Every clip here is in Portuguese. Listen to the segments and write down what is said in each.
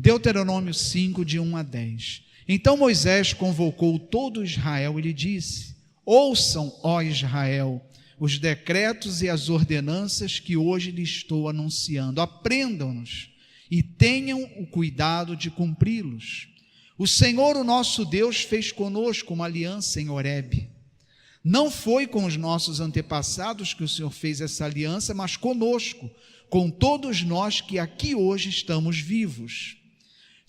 Deuteronômio 5, de 1 a 10. Então Moisés convocou todo Israel e lhe disse: ouçam, ó Israel, os decretos e as ordenanças que hoje lhe estou anunciando. Aprendam-nos e tenham o cuidado de cumpri-los. O Senhor, o nosso Deus, fez conosco uma aliança em Horebe. Não foi com os nossos antepassados que o Senhor fez essa aliança, mas conosco, com todos nós que aqui hoje estamos vivos.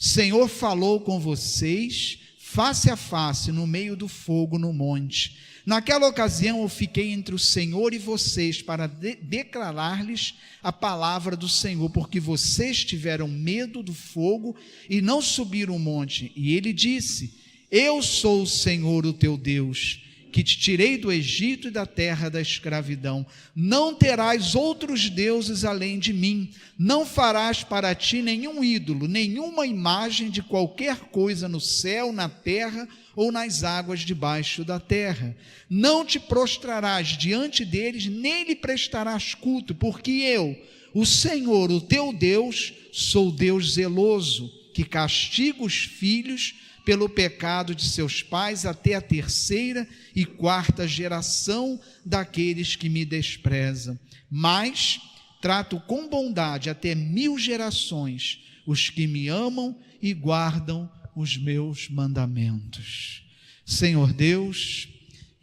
Senhor falou com vocês face a face no meio do fogo no monte. Naquela ocasião eu fiquei entre o Senhor e vocês para declarar-lhes a palavra do Senhor, porque vocês tiveram medo do fogo e não subiram o monte. E ele disse: eu sou o Senhor, o teu Deus, que te tirei do Egito e da terra da escravidão. Não terás outros deuses além de mim. Não farás para ti nenhum ídolo, nenhuma imagem de qualquer coisa no céu, na terra ou nas águas debaixo da terra. Não te prostrarás diante deles, nem lhe prestarás culto, porque eu, o Senhor, o teu Deus, sou Deus zeloso, que castiga os filhos pelo pecado de seus pais até a 3ª e 4ª geração daqueles que me desprezam. Mas trato com bondade até 1000 gerações os que me amam e guardam os meus mandamentos. Senhor Deus,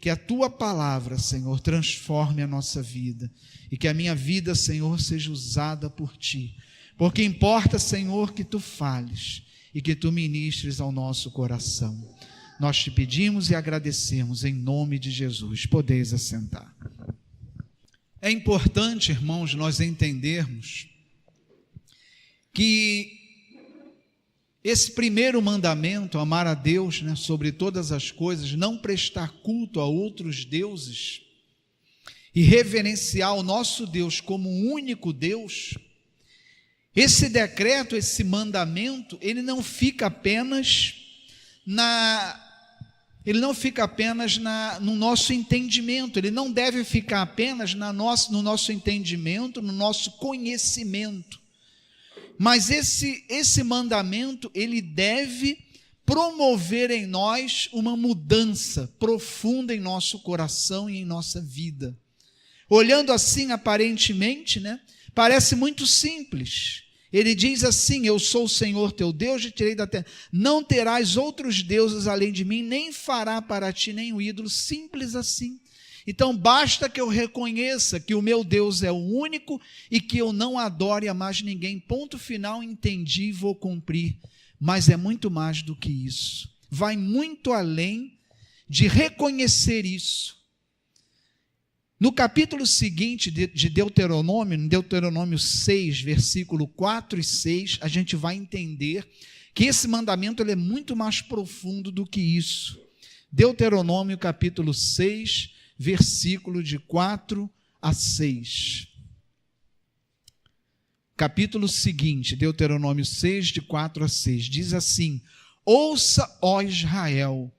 que a tua palavra, Senhor, transforme a nossa vida e que a minha vida, Senhor, seja usada por ti, porque importa, Senhor, que tu fales e que tu ministres ao nosso coração. Nós te pedimos e agradecemos em nome de Jesus. Podeis assentar. É importante, irmãos, nós entendermos que esse primeiro mandamento, amar a Deus, sobre todas as coisas, não prestar culto a outros deuses e reverenciar o nosso Deus como o único Deus, esse decreto, esse mandamento, ele não fica apenas no nosso entendimento, ele não deve ficar apenas no nosso entendimento, no nosso conhecimento, mas esse mandamento, ele deve promover em nós uma mudança profunda em nosso coração e em nossa vida. Olhando assim, aparentemente, parece muito simples. Ele diz assim: eu sou o Senhor teu Deus, te tirei da terra. Não terás outros deuses além de mim, nem fará para ti nenhum ídolo. Simples assim. Então basta que eu reconheça que o meu Deus é o único e que eu não adore a mais ninguém. Ponto final, entendi e vou cumprir. Mas é muito mais do que isso. Vai muito além de reconhecer isso. No capítulo seguinte de Deuteronômio, em Deuteronômio 6, versículo 4 e 6, a gente vai entender que esse mandamento ele é muito mais profundo do que isso. Deuteronômio capítulo 6, versículo de 4 a 6. Capítulo seguinte, Deuteronômio 6, de 4 a 6, diz assim: ouça, ó Israel,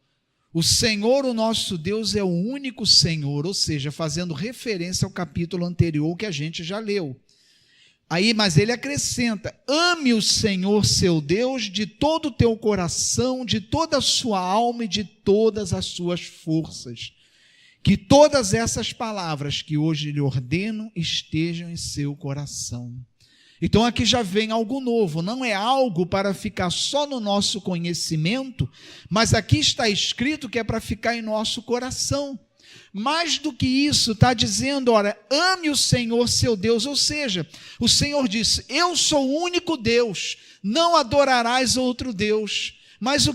o Senhor, o nosso Deus, é o único Senhor, ou seja, fazendo referência ao capítulo anterior que a gente já leu. Aí, mas ele acrescenta: ame o Senhor, seu Deus, de todo o teu coração, de toda a sua alma e de todas as suas forças. Que todas essas palavras que hoje lhe ordeno estejam em seu coração. Então aqui já vem algo novo, não é algo para ficar só no nosso conhecimento, mas aqui está escrito que é para ficar em nosso coração. Mais do que isso, está dizendo, olha, ame o Senhor seu Deus, ou seja, o Senhor disse: eu sou o único Deus, não adorarás outro Deus. Mas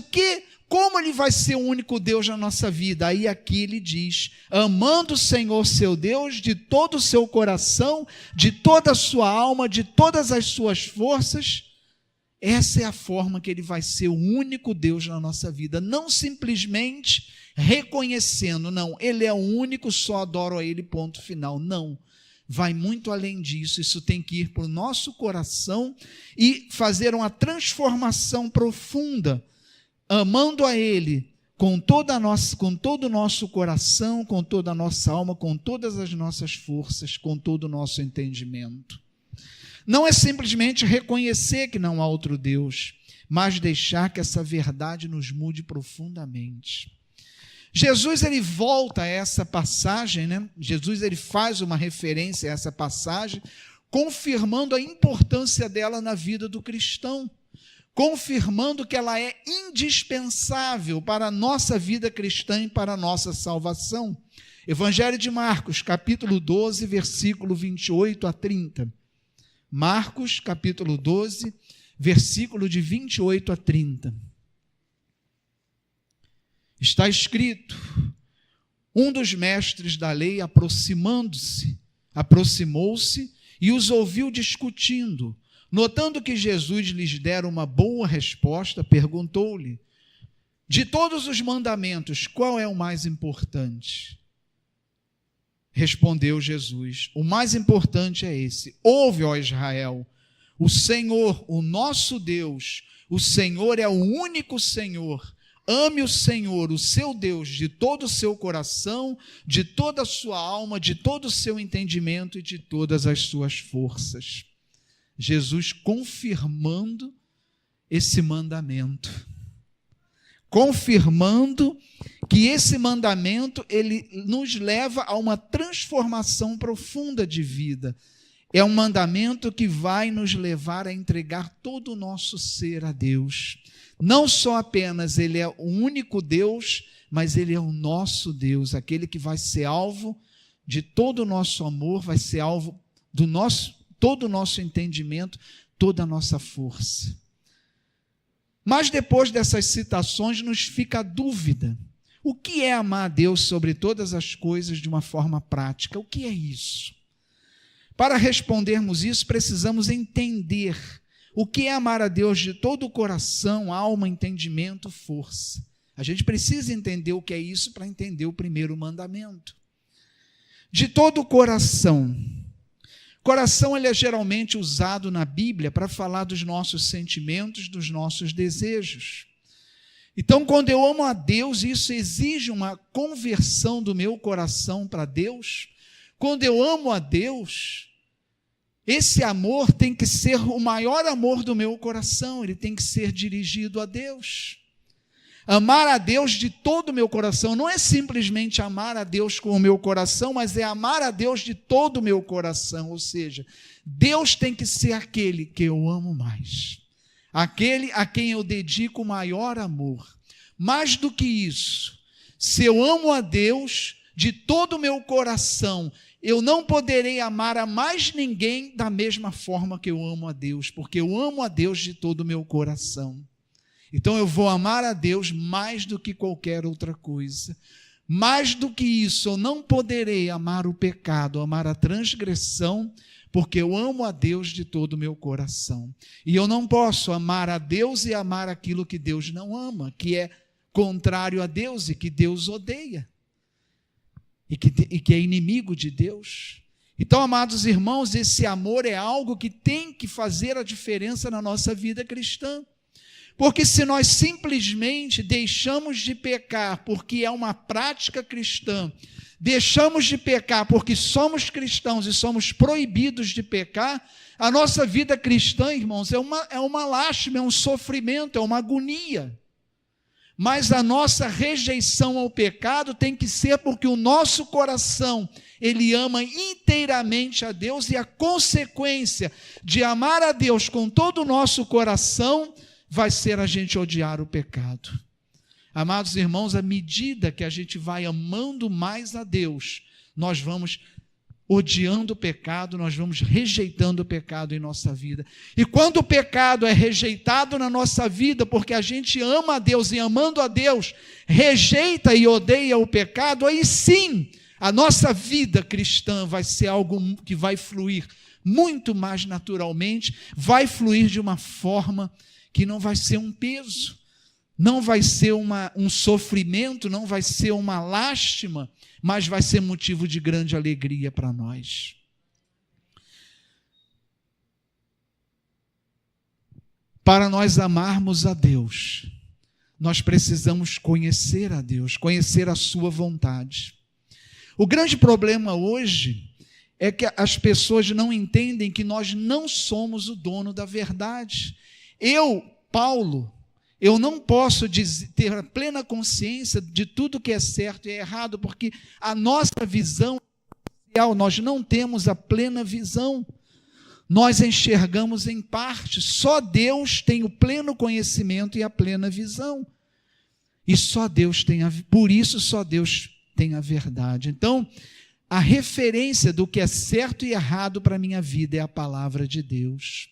como ele vai ser o único Deus na nossa vida? Aí aqui ele diz: amando o Senhor seu Deus de todo o seu coração, de toda a sua alma, de todas as suas forças. Essa é a forma que ele vai ser o único Deus na nossa vida. Não simplesmente reconhecendo, não, ele é o único, só adoro a ele, ponto final. Não, vai muito além disso. Isso tem que ir para o nosso coração e fazer uma transformação profunda, amando a ele com todo o nosso coração, com toda a nossa alma, com todas as nossas forças, com todo o nosso entendimento. Não é simplesmente reconhecer que não há outro Deus, mas deixar que essa verdade nos mude profundamente. Jesus, ele volta a essa passagem, né? Jesus, ele faz uma referência a essa passagem, confirmando a importância dela na vida do cristão, confirmando que ela é indispensável para a nossa vida cristã e para a nossa salvação. Evangelho de Marcos, capítulo 12, versículo 28 a 30. Marcos, capítulo 12, versículo de 28 a 30. Está escrito: um dos mestres da lei, aproximou-se e os ouviu discutindo. Notando que Jesus lhes dera uma boa resposta, perguntou-lhe: de todos os mandamentos, qual é o mais importante? Respondeu Jesus: o mais importante é esse: ouve, ó Israel, o Senhor, o nosso Deus, o Senhor é o único Senhor. Ame o Senhor, o seu Deus, de todo o seu coração, de toda a sua alma, de todo o seu entendimento e de todas as suas forças. Jesus confirmando esse mandamento, confirmando que esse mandamento ele nos leva a uma transformação profunda de vida. É um mandamento que vai nos levar a entregar todo o nosso ser a Deus. Não só apenas ele é o único Deus, mas ele é o nosso Deus, aquele que vai ser alvo de todo o nosso amor, vai ser alvo do todo o nosso entendimento, toda a nossa força. Mas depois dessas citações nos fica a dúvida: o que é amar a Deus sobre todas as coisas de uma forma prática? O que é isso? Para respondermos isso, precisamos entender o que é amar a Deus de todo o coração, alma, entendimento, força. A gente precisa entender o que é isso para entender o primeiro mandamento. De todo o coração. Coração, ele é geralmente usado na Bíblia para falar dos nossos sentimentos, dos nossos desejos. Então, quando eu amo a Deus, isso exige uma conversão do meu coração para Deus. Quando eu amo a Deus, esse amor tem que ser o maior amor do meu coração, ele tem que ser dirigido a Deus. Amar a Deus de todo o meu coração não é simplesmente amar a Deus com o meu coração, mas é amar a Deus de todo o meu coração, ou seja, Deus tem que ser aquele que eu amo mais, aquele a quem eu dedico o maior amor. Mais do que isso, se eu amo a Deus de todo o meu coração, eu não poderei amar a mais ninguém da mesma forma que eu amo a Deus, porque eu amo a Deus de todo o meu coração. Então eu vou amar a Deus mais do que qualquer outra coisa. Mais do que isso, eu não poderei amar o pecado, amar a transgressão, porque eu amo a Deus de todo o meu coração. E eu não posso amar a Deus e amar aquilo que Deus não ama, que é contrário a Deus e que Deus odeia. E que é inimigo de Deus. Então, amados irmãos, esse amor é algo que tem que fazer a diferença na nossa vida cristã. Porque se nós simplesmente deixamos de pecar porque é uma prática cristã, deixamos de pecar porque somos cristãos e somos proibidos de pecar, a nossa vida cristã, irmãos, é uma lástima, é um sofrimento, é uma agonia. Mas a nossa rejeição ao pecado tem que ser porque o nosso coração, ele ama inteiramente a Deus, e a consequência de amar a Deus com todo o nosso coração vai ser a gente odiar o pecado. Amados irmãos, à medida que a gente vai amando mais a Deus, nós vamos odiando o pecado, nós vamos rejeitando o pecado em nossa vida. E quando o pecado é rejeitado na nossa vida, porque a gente ama a Deus e amando a Deus, rejeita e odeia o pecado, aí sim, a nossa vida cristã vai ser algo que vai fluir muito mais naturalmente, vai fluir de uma forma que não vai ser um peso, não vai ser um sofrimento, não vai ser uma lástima, mas vai ser motivo de grande alegria para nós. Para nós amarmos a Deus, nós precisamos conhecer a Deus, conhecer a sua vontade. O grande problema hoje é que as pessoas não entendem que nós não somos o dono da verdade. Eu Paulo, eu não posso ter a plena consciência de tudo que é certo e é errado, porque a nossa visão, nós não temos a plena visão. Nós enxergamos em parte, só Deus tem o pleno conhecimento e a plena visão. E só Deus tem por isso só Deus tem a verdade. Então, a referência do que é certo e errado para a minha vida é a palavra de Deus.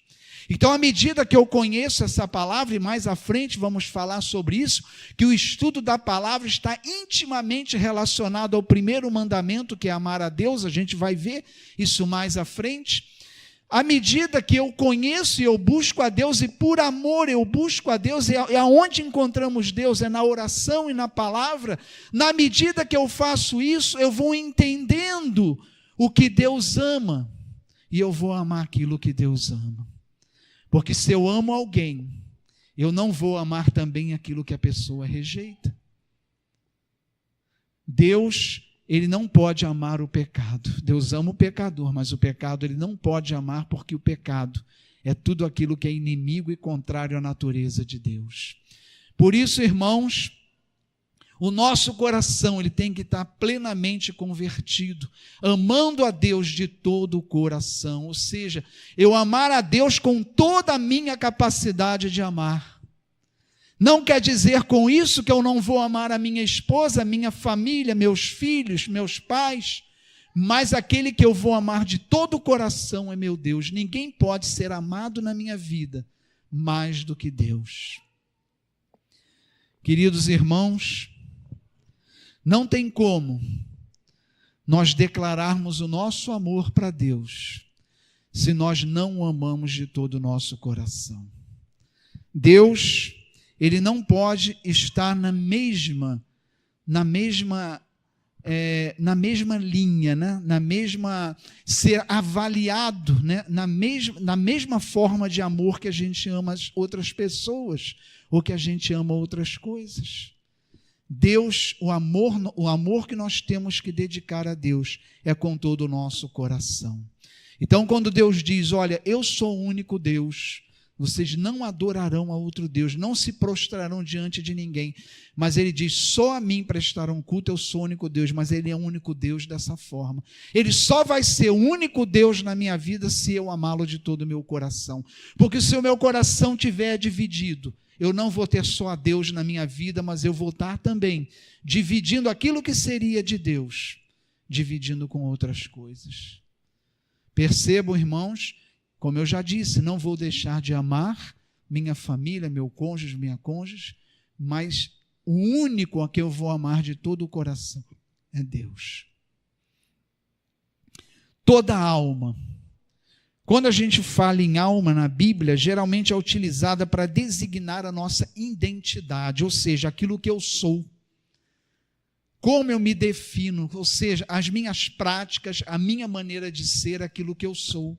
Então, à medida que eu conheço essa palavra, e mais à frente vamos falar sobre isso, que o estudo da palavra está intimamente relacionado ao primeiro mandamento, que é amar a Deus, a gente vai ver isso mais à frente. À medida que eu conheço e eu busco a Deus, e por amor eu busco a Deus, e aonde encontramos Deus? É na oração e na palavra. Na medida que eu faço isso, eu vou entendendo o que Deus ama, e eu vou amar aquilo que Deus ama. Porque se eu amo alguém, eu não vou amar também aquilo que a pessoa rejeita. Deus, ele não pode amar o pecado. Deus ama o pecador, mas o pecado ele não pode amar, porque o pecado é tudo aquilo que é inimigo e contrário à natureza de Deus. Por isso, irmãos, o nosso coração ele tem que estar plenamente convertido, amando a Deus de todo o coração, ou seja, eu amar a Deus com toda a minha capacidade de amar. Não quer dizer com isso que eu não vou amar a minha esposa, a minha família, meus filhos, meus pais, mas aquele que eu vou amar de todo o coração é meu Deus. Ninguém pode ser amado na minha vida mais do que Deus. Queridos irmãos, não tem como nós declararmos o nosso amor para Deus se nós não o amamos de todo o nosso coração. Deus, ele não pode estar na mesma linha, né? Ser avaliado, né? na mesma forma de amor que a gente ama as outras pessoas, ou que a gente ama outras coisas. Deus, o amor que nós temos que dedicar a Deus é com todo o nosso coração. Então, quando Deus diz, olha, eu sou o único Deus, vocês não adorarão a outro Deus, não se prostrarão diante de ninguém, mas ele diz, só a mim prestarão culto, eu sou o único Deus, mas ele é o único Deus dessa forma. Ele só vai ser o único Deus na minha vida se eu amá-lo de todo o meu coração, porque se o meu coração estiver dividido, eu não vou ter só a Deus na minha vida, mas eu vou estar também dividindo aquilo que seria de Deus, dividindo com outras coisas. Percebam, irmãos, como eu já disse, não vou deixar de amar minha família, meu cônjuge, minha cônjuge, mas o único a que eu vou amar de todo o coração é Deus. Toda alma. Quando a gente fala em alma na Bíblia, geralmente é utilizada para designar a nossa identidade, ou seja, aquilo que eu sou, como eu me defino, ou seja, as minhas práticas, a minha maneira de ser, aquilo que eu sou.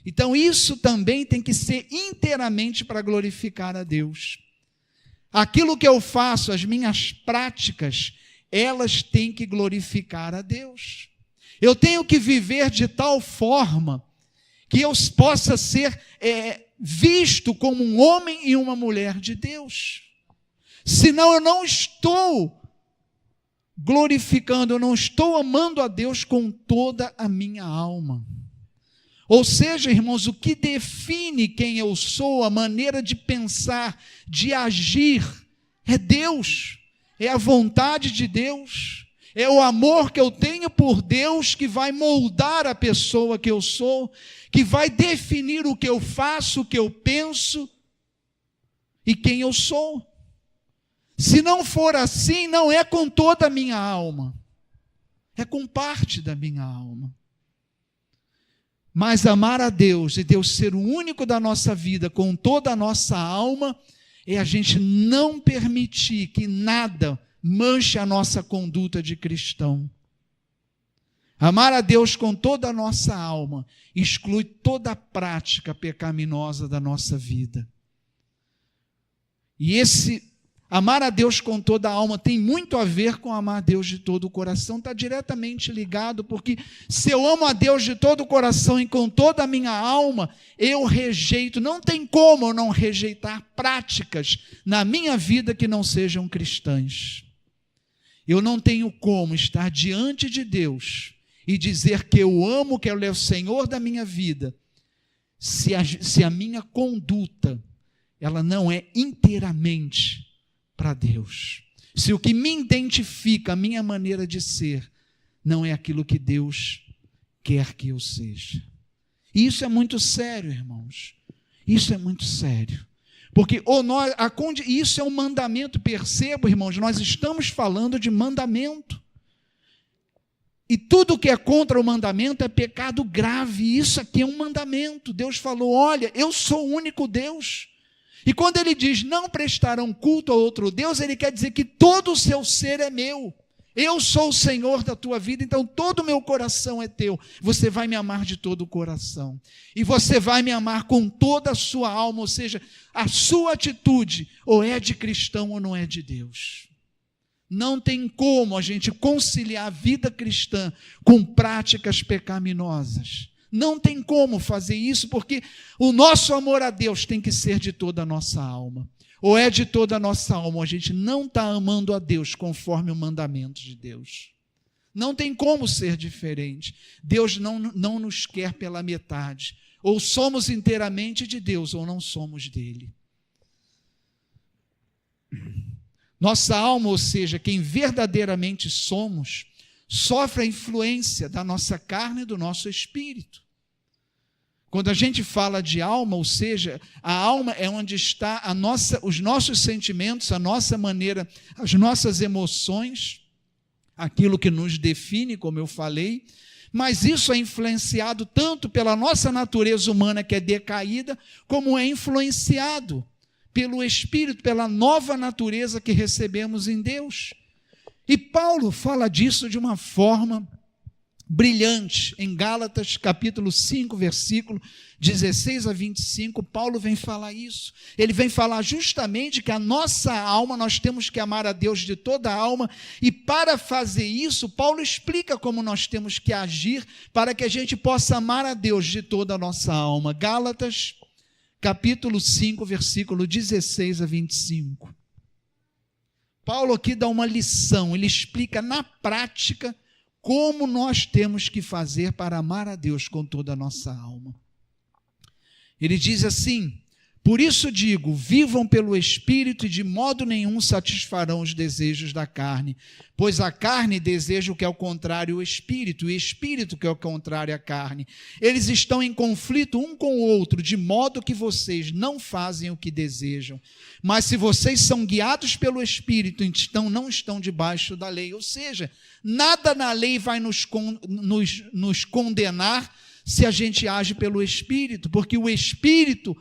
Então isso também tem que ser inteiramente para glorificar a Deus. Aquilo que eu faço, as minhas práticas, elas têm que glorificar a Deus. Eu tenho que viver de tal forma que eu possa ser visto como um homem e uma mulher de Deus. Senão eu não estou glorificando, eu não estou amando a Deus com toda a minha alma. Ou seja, irmãos, o que define quem eu sou, a maneira de pensar, de agir, é Deus, é a vontade de Deus, é o amor que eu tenho por Deus que vai moldar a pessoa que eu sou, que vai definir o que eu faço, o que eu penso e quem eu sou. Se não for assim, não é com toda a minha alma, é com parte da minha alma. Mas amar a Deus e Deus ser o único da nossa vida com toda a nossa alma, é a gente não permitir que nada manche a nossa conduta de cristão. Amar a Deus com toda a nossa alma exclui toda a prática pecaminosa da nossa vida. E Amar a Deus com toda a alma tem muito a ver com amar a Deus de todo o coração, está diretamente ligado, porque se eu amo a Deus de todo o coração e com toda a minha alma, eu rejeito, não tem como eu não rejeitar práticas na minha vida que não sejam cristãs. Eu não tenho como estar diante de Deus e dizer que eu amo, que Ele é o Senhor da minha vida, se a minha conduta, ela não é inteiramente para Deus. Se o que me identifica, a minha maneira de ser, não é aquilo que Deus quer que eu seja. E isso é muito sério, irmãos. Isso é muito sério. Porque isso é um mandamento, percebo, irmãos, nós estamos falando de mandamento. E tudo que é contra o mandamento é pecado grave. Isso aqui é um mandamento. Deus falou, olha, eu sou o único Deus. E quando ele diz, não prestarão culto a outro Deus, ele quer dizer que todo o seu ser é meu. Eu sou o Senhor da tua vida, então todo o meu coração é teu. Você vai me amar de todo o coração. E você vai me amar com toda a sua alma, ou seja, a sua atitude ou é de cristão ou não é de Deus. Não tem como a gente conciliar a vida cristã com práticas pecaminosas. Não tem como fazer isso, porque o nosso amor a Deus tem que ser de toda a nossa alma. Ou é de toda a nossa alma, ou a gente não está amando a Deus conforme o mandamento de Deus. Não tem como ser diferente. Deus não nos quer pela metade. Ou somos inteiramente de Deus, ou não somos dele. Nossa alma, ou seja, quem verdadeiramente somos, sofre a influência da nossa carne e do nosso espírito. Quando a gente fala de alma, ou seja, a alma é onde está os nossos sentimentos, a nossa maneira, as nossas emoções, aquilo que nos define, como eu falei, mas isso é influenciado tanto pela nossa natureza humana, que é decaída, como é influenciado pelo Espírito, pela nova natureza que recebemos em Deus. E Paulo fala disso de uma forma brilhante. Em Gálatas, capítulo 5, versículo 16 a 25, Paulo vem falar isso. Ele vem falar justamente que a nossa alma, nós temos que amar a Deus de toda a alma, e para fazer isso, Paulo explica como nós temos que agir para que a gente possa amar a Deus de toda a nossa alma. Gálatas, capítulo 5, versículo 16 a 25. Paulo aqui dá uma lição, ele explica na prática como nós temos que fazer para amar a Deus com toda a nossa alma. Ele diz assim: por isso digo, vivam pelo Espírito e de modo nenhum satisfarão os desejos da carne, pois a carne deseja o que é o contrário ao Espírito, e o Espírito que é o contrário à carne. Eles estão em conflito um com o outro, de modo que vocês não fazem o que desejam. Mas se vocês são guiados pelo Espírito, então não estão debaixo da lei. Ou seja, nada na lei vai nos condenar se a gente age pelo Espírito, porque o Espírito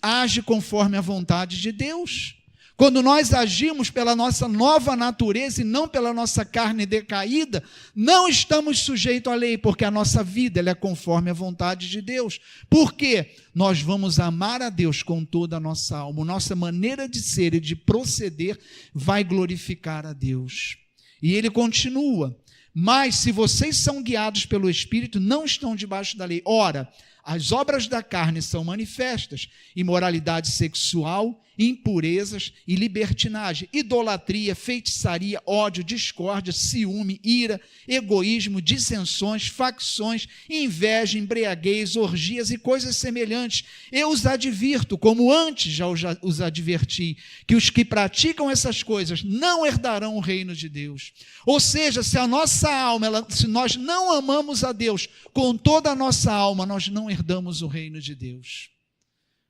age conforme a vontade de Deus. Quando nós agimos pela nossa nova natureza e não pela nossa carne decaída, não estamos sujeitos à lei, porque a nossa vida ela é conforme a vontade de Deus. Por quê? Nós vamos amar a Deus com toda a nossa alma. Nossa maneira de ser e de proceder vai glorificar a Deus. E ele continua: mas se vocês são guiados pelo Espírito, não estão debaixo da lei. Ora, as obras da carne são manifestas: imoralidade sexual, impurezas e libertinagem, idolatria, feitiçaria, ódio, discórdia, ciúme, ira, egoísmo, dissensões, facções, inveja, embriaguez, orgias e coisas semelhantes. Eu os advirto, como antes já os adverti, que os que praticam essas coisas não herdarão o reino de Deus. Ou seja, se a nossa alma, se nós não amamos a Deus com toda a nossa alma, nós não herdamos o reino de Deus.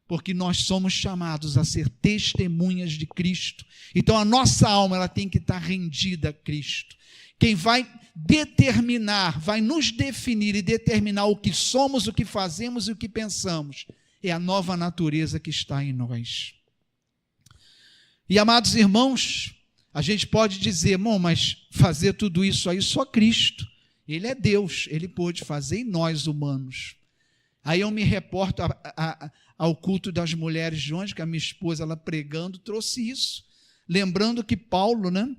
Porque nós somos chamados a ser testemunhas de Cristo. Então a nossa alma ela tem que estar rendida a Cristo. Quem vai determinar, vai nos definir e determinar o que somos, o que fazemos e o que pensamos, é a nova natureza que está em nós. E amados irmãos, a gente pode dizer, irmão, mas fazer tudo isso aí só Cristo. Ele é Deus, Ele pôde fazer, e nós humanos. Aí eu me reporto ao culto das mulheres de ontem, que a minha esposa, ela pregando, trouxe isso. lembrando que Paulo, né,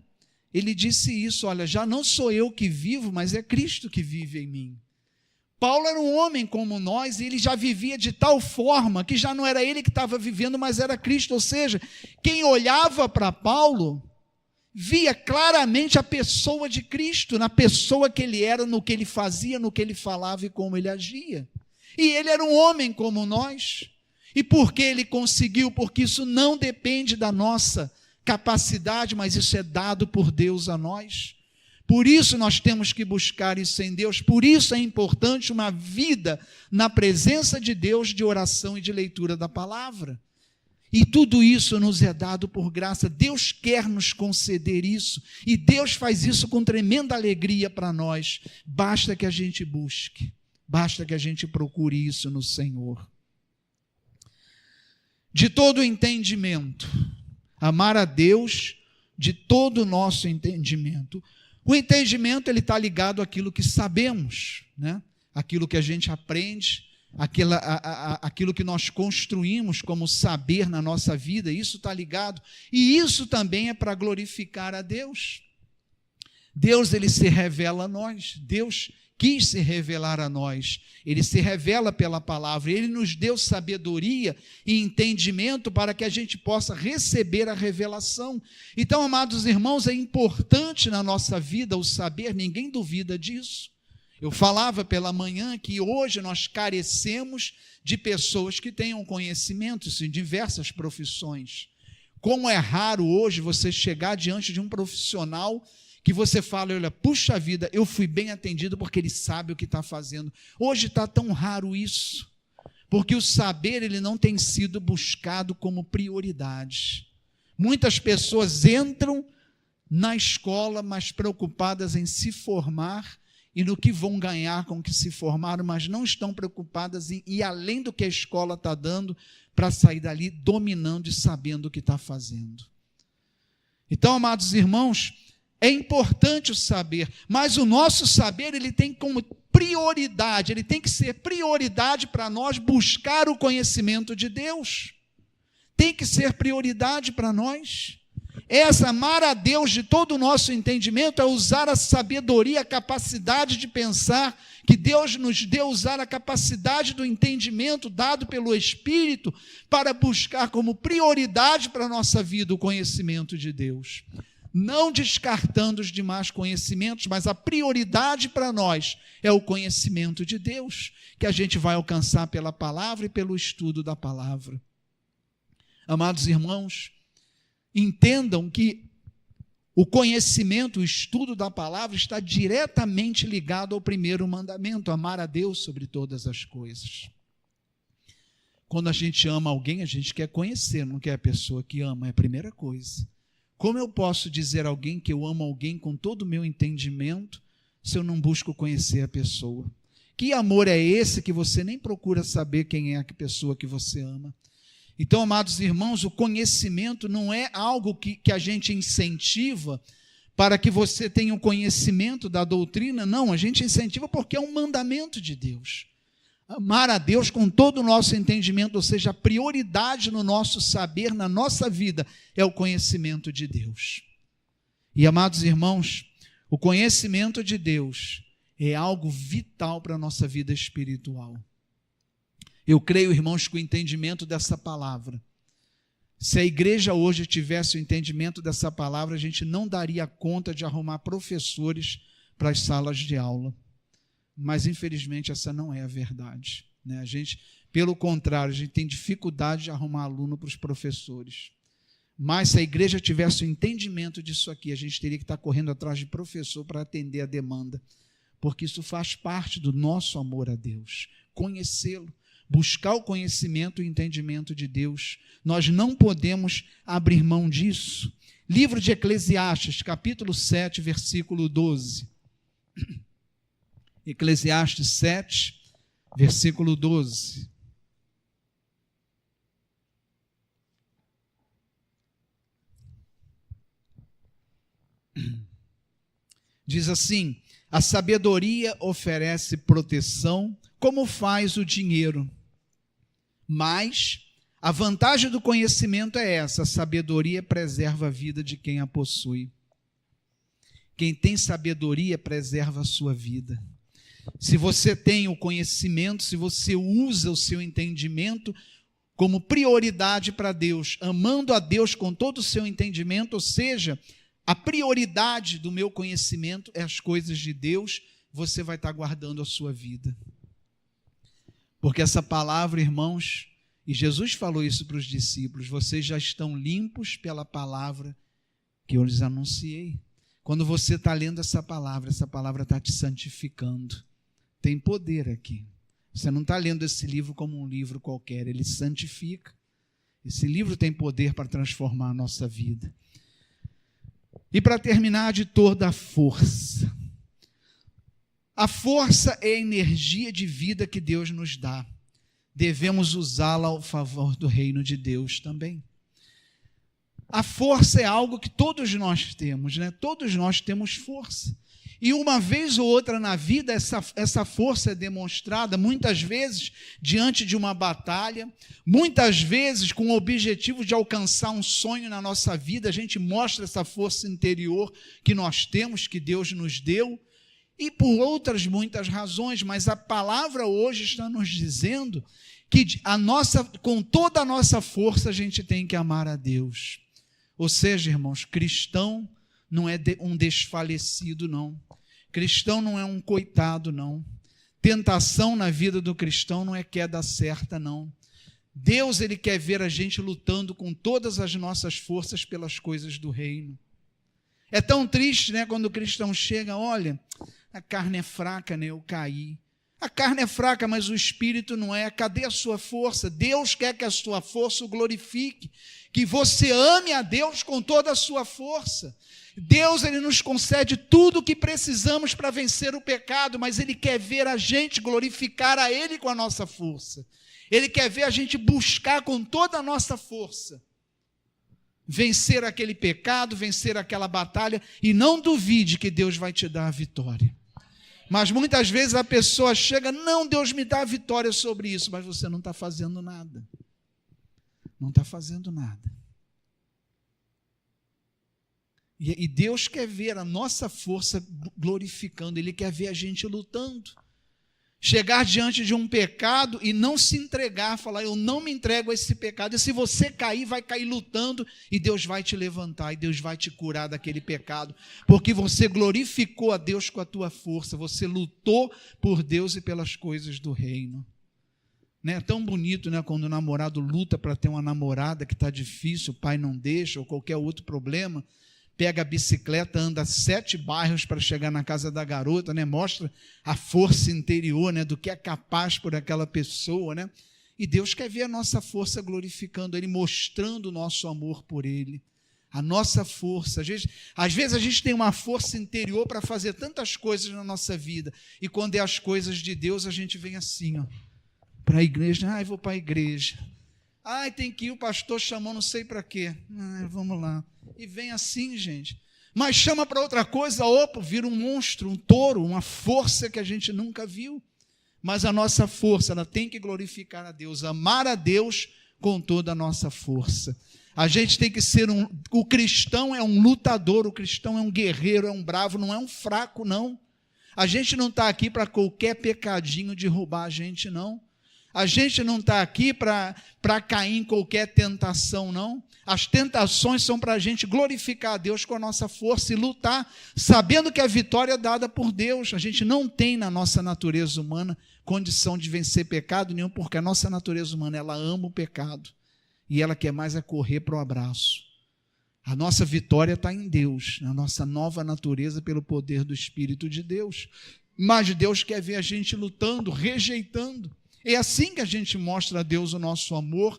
ele disse isso, olha, já não sou eu que vivo, mas é Cristo que vive em mim. Paulo era um homem como nós, e ele já vivia de tal forma, que já não era ele que estava vivendo, mas era Cristo, ou seja, quem olhava para Paulo, via claramente a pessoa de Cristo, na pessoa que ele era, no que ele fazia, no que ele falava e como ele agia. E ele era um homem como nós. E por que ele conseguiu? Porque isso não depende da nossa capacidade, mas isso é dado por Deus a nós. Por isso nós temos que buscar isso em Deus, por isso é importante uma vida na presença de Deus, de oração e de leitura da palavra. E tudo isso nos é dado por graça. Deus quer nos conceder isso, e Deus faz isso com tremenda alegria para nós. Basta que a gente busque, basta que a gente procure isso no Senhor. De todo o entendimento, amar a Deus de todo o nosso entendimento. O entendimento ele está ligado àquilo que sabemos, né? Aquilo que a gente aprende, aquilo que nós construímos como saber na nossa vida, isso está ligado. E isso também é para glorificar a Deus. Deus ele se revela a nós, Deus quis se revelar a nós, ele se revela pela palavra, ele nos deu sabedoria e entendimento para que a gente possa receber a revelação. Então, amados irmãos, é importante na nossa vida o saber, ninguém duvida disso. Eu falava pela manhã que hoje nós carecemos de pessoas que tenham conhecimento em diversas profissões. Como é raro hoje você chegar diante de um profissional que você fala, olha, puxa vida, eu fui bem atendido porque ele sabe o que está fazendo. Hoje está tão raro isso, porque o saber ele não tem sido buscado como prioridade. Muitas pessoas entram na escola, mas preocupadas em se formar e no que vão ganhar com que se formaram, mas não estão preocupadas em ir além do que a escola está dando para sair dali dominando e sabendo o que está fazendo. Então, amados irmãos, é importante o saber, mas o nosso saber ele tem como prioridade, ele tem que ser prioridade para nós buscar o conhecimento de Deus. Tem que ser prioridade para nós. Amar a Deus de todo o nosso entendimento é usar a sabedoria, a capacidade de pensar que Deus nos deu, usar a capacidade do entendimento dado pelo Espírito para buscar como prioridade para a nossa vida o conhecimento de Deus. Não descartando os demais conhecimentos, mas a prioridade para nós é o conhecimento de Deus, que a gente vai alcançar pela palavra e pelo estudo da palavra. Amados irmãos, entendam que o conhecimento, o estudo da palavra está diretamente ligado ao primeiro mandamento, amar a Deus sobre todas as coisas. Quando a gente ama alguém, a gente quer conhecer, não quer a pessoa que ama, é a primeira coisa. Como eu posso dizer a alguém que eu amo alguém com todo o meu entendimento, se eu não busco conhecer a pessoa? Que amor é esse que você nem procura saber quem é a pessoa que você ama? Então, amados irmãos, o conhecimento não é algo que a gente incentiva para que você tenha o conhecimento da doutrina, não, a gente incentiva porque é um mandamento de Deus. Amar a Deus com todo o nosso entendimento, ou seja, a prioridade no nosso saber, na nossa vida, é o conhecimento de Deus. E, amados irmãos, o conhecimento de Deus é algo vital para a nossa vida espiritual. Eu creio, irmãos, que o entendimento dessa palavra, se a igreja hoje tivesse o entendimento dessa palavra, a gente não daria conta de arrumar professores para as salas de aula. Mas, infelizmente, essa não é a verdade, né? Pelo contrário, a gente tem dificuldade de arrumar aluno para os professores. Mas, se a igreja tivesse o entendimento disso aqui, a gente teria que estar correndo atrás de professor para atender a demanda, porque isso faz parte do nosso amor a Deus, conhecê-lo, buscar o conhecimento e o entendimento de Deus. Nós não podemos abrir mão disso. Livro de Eclesiastes, capítulo 7, versículo 12. Eclesiastes 7, versículo 12. Diz assim: a sabedoria oferece proteção, como faz o dinheiro, mas A vantagem do conhecimento é essa: a sabedoria preserva a vida de quem a possui. Quem tem sabedoria preserva a sua vida. Se você tem o conhecimento, se você usa o seu entendimento como prioridade para Deus, amando a Deus com todo o seu entendimento, ou seja, a prioridade do meu conhecimento é as coisas de Deus, você vai estar guardando a sua vida. Porque essa palavra, irmãos, e Jesus falou isso para os discípulos: vocês já estão limpos pela palavra que eu lhes anunciei. Quando você está lendo essa palavra está te santificando. Tem poder aqui. Você não está lendo esse livro como um livro qualquer, ele santifica. Esse livro tem poder para transformar a nossa vida. E para terminar, de toda a força. A força é a energia de vida que Deus nos dá. Devemos usá-la ao favor do reino de Deus também. A força é algo que todos nós temos, né? Todos nós temos força. E uma vez ou outra na vida, essa força é demonstrada, muitas vezes diante de uma batalha, muitas vezes com o objetivo de alcançar um sonho na nossa vida. A gente mostra essa força interior que nós temos, que Deus nos deu, e por outras muitas razões, mas a palavra hoje está nos dizendo que com toda a nossa força a gente tem que amar a Deus. Ou seja, irmãos, cristão não é um desfalecido, não. Cristão não é um coitado, não. Tentação na vida do cristão não é queda certa, não. Deus, ele quer ver a gente lutando com todas as nossas forças pelas coisas do reino. É tão triste, né, quando o cristão chega: olha, a carne é fraca, né, eu caí. A carne é fraca, mas o espírito não é. Cadê a sua força? Deus quer que a sua força o glorifique, que você ame a Deus com toda a sua força. Deus, ele nos concede tudo o que precisamos para vencer o pecado, mas ele quer ver a gente glorificar a ele com a nossa força. Ele quer ver a gente buscar com toda a nossa força vencer aquele pecado, vencer aquela batalha, e não duvide que Deus vai te dar a vitória. Mas muitas vezes a pessoa chega: não, Deus me dá a vitória sobre isso, mas você não está fazendo nada. Não está fazendo nada. E Deus quer ver a nossa força glorificando, Ele quer ver a gente lutando. Chegar diante de um pecado e não se entregar, falar: eu não me entrego a esse pecado. E se você cair, vai cair lutando, e Deus vai te levantar, e Deus vai te curar daquele pecado, porque você glorificou a Deus com a tua força, você lutou por Deus e pelas coisas do reino. Né? É tão bonito, né, quando o namorado luta para ter uma namorada que está difícil, o pai não deixa, ou qualquer outro problema, pega a bicicleta, anda 7 bairros para chegar na casa da garota, né? Mostra a força interior, né, do que é capaz por aquela pessoa, né? E Deus quer ver a nossa força glorificando Ele, mostrando o nosso amor por Ele, a nossa força. Às vezes a gente tem uma força interior para fazer tantas coisas na nossa vida, e quando é as coisas de Deus, a gente vem assim, ó, para a igreja: vou para a igreja. Tem que ir, o pastor chamou não sei para quê. Vamos lá. E vem assim, gente. Mas chama para outra coisa, opa, vira um monstro, um touro, uma força que a gente nunca viu. Mas a nossa força, ela tem que glorificar a Deus, amar a Deus com toda a nossa força. A gente tem que ser o cristão é um lutador, o cristão é um guerreiro, é um bravo, não é um fraco, não. A gente não está aqui para qualquer pecadinho derrubar a gente, não. A gente não está aqui para cair em qualquer tentação, não. As tentações são para a gente glorificar a Deus com a nossa força e lutar, sabendo que a vitória é dada por Deus. A gente não tem na nossa natureza humana condição de vencer pecado nenhum, porque a nossa natureza humana, ela ama o pecado, e ela quer mais é correr para o abraço. A nossa vitória está em Deus, na nossa nova natureza, pelo poder do Espírito de Deus. Mas Deus quer ver a gente lutando, rejeitando. É assim que a gente mostra a Deus o nosso amor,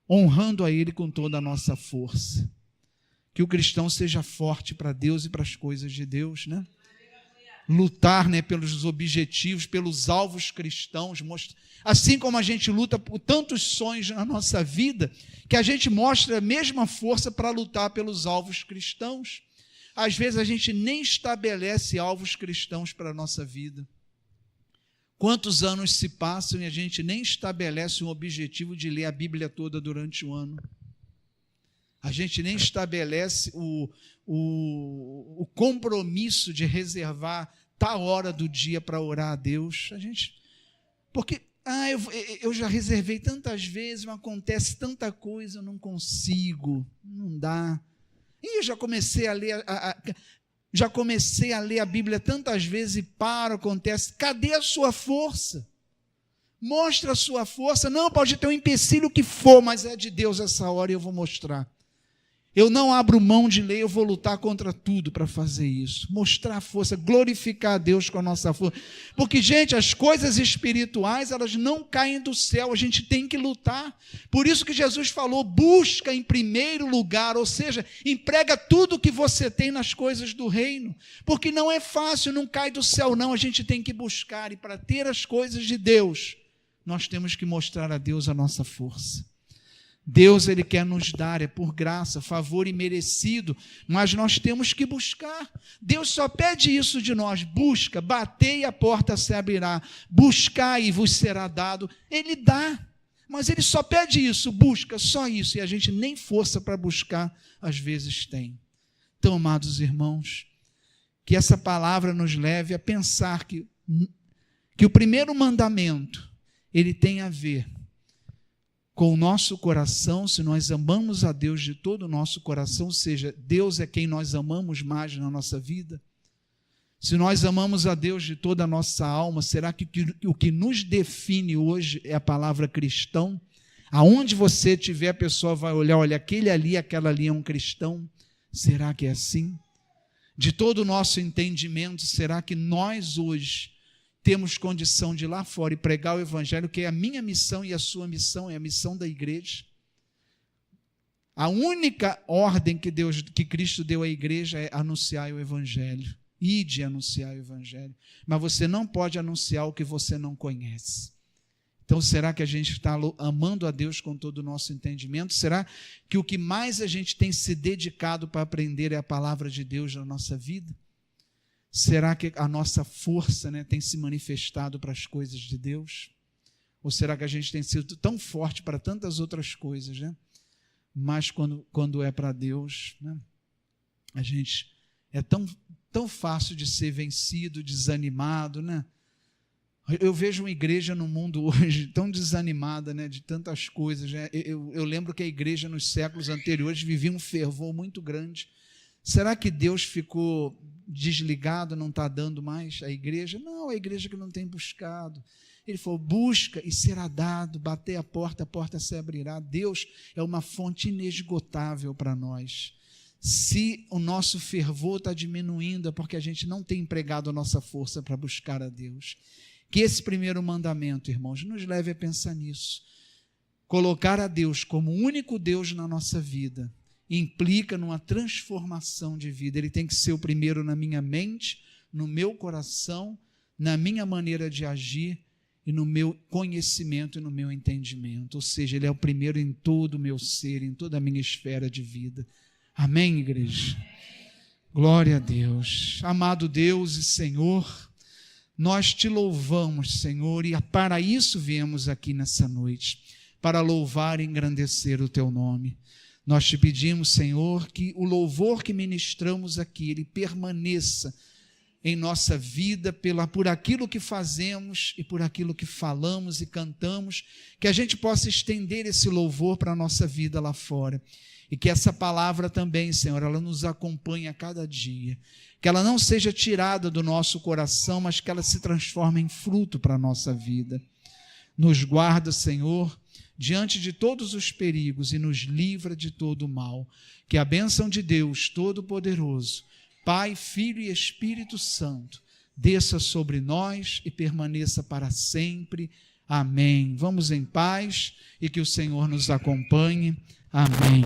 honrando a Ele com toda a nossa força. Que o cristão seja forte para Deus e para as coisas de Deus, né? Lutar, né, pelos objetivos, pelos alvos cristãos, assim como a gente luta por tantos sonhos na nossa vida, que a gente mostra a mesma força para lutar pelos alvos cristãos. Às vezes a gente nem estabelece alvos cristãos para a nossa vida. Quantos anos se passam e a gente nem estabelece um objetivo de ler a Bíblia toda durante o ano? A gente nem estabelece o compromisso de reservar tal hora do dia para orar a Deus. Porque eu já reservei tantas vezes, mas acontece tanta coisa, eu não consigo, não dá. E eu já comecei a ler a Bíblia tantas vezes e acontece. Cadê a sua força? Mostra a sua força. Não, pode ter um empecilho que for, mas é de Deus essa hora e eu vou mostrar. Eu não abro mão de ler, eu vou lutar contra tudo para fazer isso. Mostrar a força, glorificar a Deus com a nossa força. Porque, gente, as coisas espirituais, elas não caem do céu, a gente tem que lutar. Por isso que Jesus falou, busca em primeiro lugar, ou seja, emprega tudo que você tem nas coisas do reino. Porque não é fácil, não cai do céu não, a gente tem que buscar. E para ter as coisas de Deus, nós temos que mostrar a Deus a nossa força. Deus, Ele quer nos dar, é por graça, favor imerecido, mas nós temos que buscar. Deus só pede isso de nós, busca, batei e a porta se abrirá, buscai e vos será dado. Ele dá, mas Ele só pede isso, busca, só isso, e a gente nem força para buscar, às vezes tem. Então, amados irmãos, que essa palavra nos leve a pensar que o primeiro mandamento, ele tem a ver com o nosso coração, se nós amamos a Deus de todo o nosso coração, ou seja, Deus é quem nós amamos mais na nossa vida. Se nós amamos a Deus de toda a nossa alma, será que o que nos define hoje é a palavra cristão? Aonde você estiver, a pessoa vai olhar, olha, aquele ali, aquela ali é um cristão? Será que é assim? De todo o nosso entendimento, será que nós hoje temos condição de ir lá fora e pregar o Evangelho, que é a minha missão e a sua missão, é a missão da igreja? A única ordem que Cristo deu à igreja é anunciar o Evangelho. Ide anunciar o Evangelho. Mas você não pode anunciar o que você não conhece. Então, será que a gente está amando a Deus com todo o nosso entendimento? Será que o que mais a gente tem se dedicado para aprender é a palavra de Deus na nossa vida? Será que a nossa força, tem se manifestado para as coisas de Deus? Ou será que a gente tem sido tão forte para tantas outras coisas, Mas quando é para Deus, a gente é tão fácil de ser vencido, desanimado, Eu vejo uma igreja no mundo hoje tão desanimada, de tantas coisas. Eu lembro que a igreja nos séculos anteriores vivia um fervor muito grande. Será que Deus ficou desligado, não está dando mais à igreja? Não, a igreja que não tem buscado. Ele falou, busca e será dado, bater a porta se abrirá. Deus é uma fonte inesgotável para nós. Se o nosso fervor está diminuindo, é porque a gente não tem empregado a nossa força para buscar a Deus. Que esse primeiro mandamento, irmãos, nos leve a pensar nisso. Colocar a Deus como o único Deus na nossa vida implica numa transformação de vida. Ele tem que ser o primeiro na minha mente, no meu coração, na minha maneira de agir e no meu conhecimento e no meu entendimento. Ou seja, Ele é o primeiro em todo o meu ser, em toda a minha esfera de vida. Amém, igreja? Glória a Deus. Amado Deus e Senhor, nós Te louvamos, Senhor, e para isso viemos aqui nessa noite, para louvar e engrandecer o Teu nome. Nós Te pedimos, Senhor, que o louvor que ministramos aqui, ele permaneça em nossa vida, por aquilo que fazemos e por aquilo que falamos e cantamos, que a gente possa estender esse louvor para a nossa vida lá fora. E que essa palavra também, Senhor, ela nos acompanhe a cada dia. Que ela não seja tirada do nosso coração, mas que ela se transforme em fruto para a nossa vida. Nos guarda, Senhor, diante de todos os perigos e nos livra de todo o mal. Que a bênção de Deus Todo-Poderoso, Pai, Filho e Espírito Santo, desça sobre nós e permaneça para sempre. Amém. Vamos em paz e que o Senhor nos acompanhe. Amém.